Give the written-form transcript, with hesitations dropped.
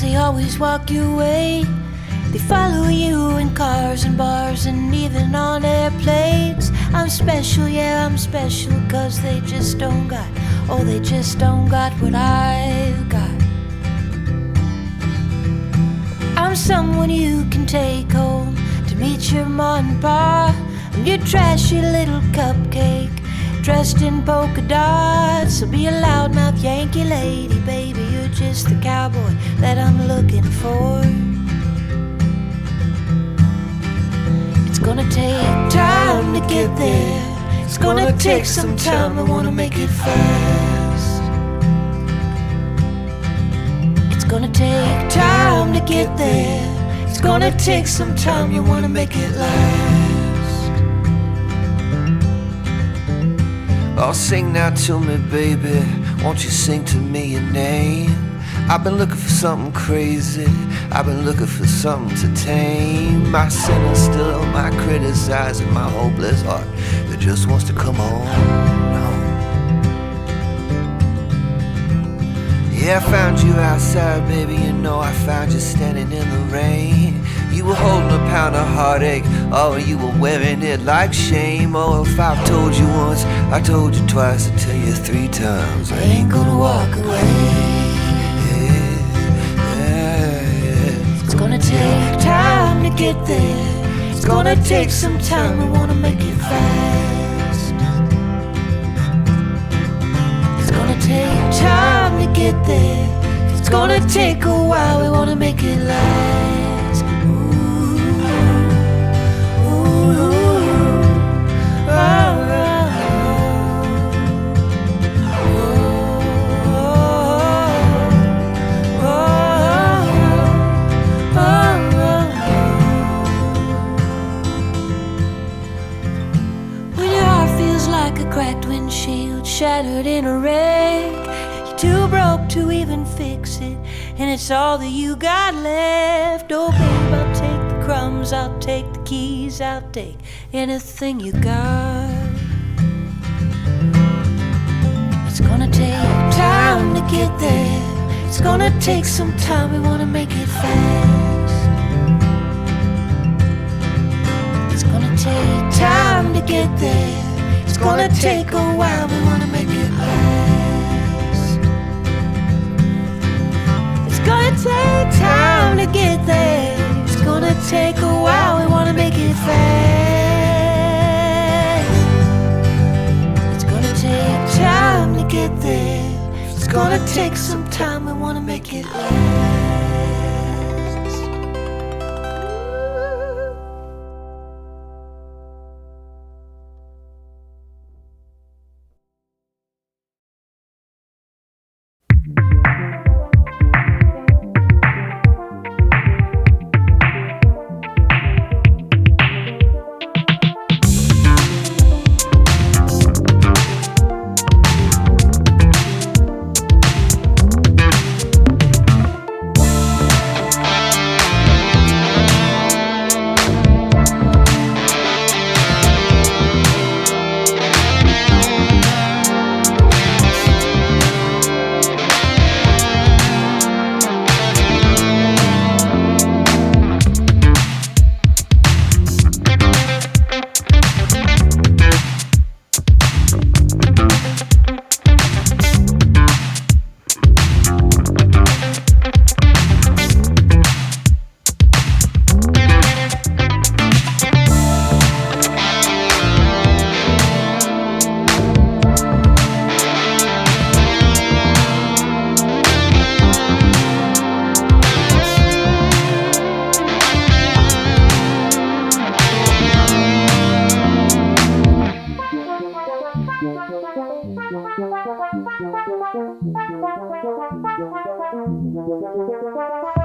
they always walk your way. They follow you in cars and bars and even on airplanes. I'm special, yeah, I'm special, 'cause they just don't got, oh, they just don't got what I've got. I'm someone you can take home to meet your mom and pa. I'm your trashy little cupcake dressed in polka dots. So be a loudmouth Yankee lady, baby, you're just the cowboy that I'm looking for. It's gonna take time to get there. It's gonna take some time, I wanna make it fast. It's gonna take time to get there. It's gonna take some time, you wanna make it last. Oh, sing now to me, baby, won't you sing to me your name? I've been looking for something crazy, I've been looking for something to tame my sinner still, my criticizing, my hopeless heart that just wants to come on. Yeah, I found you outside, baby, you know I found you standing in the rain. You were holding a pound of heartache, oh, you were wearing it like shame. Oh, if I've told you once, I told you twice, I tell you 3 times, I ain't gonna walk away. It's gonna take time to get there. It's gonna take some time, we wanna make it fast. It's gonna take time to get there. It's gonna take a while, we wanna make it last. Cracked windshield, shattered in a wreck. You're too broke to even fix it, and it's all that you got left. Oh babe, I'll take the crumbs, I'll take the keys, I'll take anything you got. It's gonna take time to get there. It's gonna take some time, we wanna make it fast. It's gonna take time to get there. It's gonna take a while, we wanna make it last. It's gonna take time to get there. It's gonna take a while, we wanna make it fast. It's gonna take time to get there. It's gonna take some time, we wanna make it last. Thank you.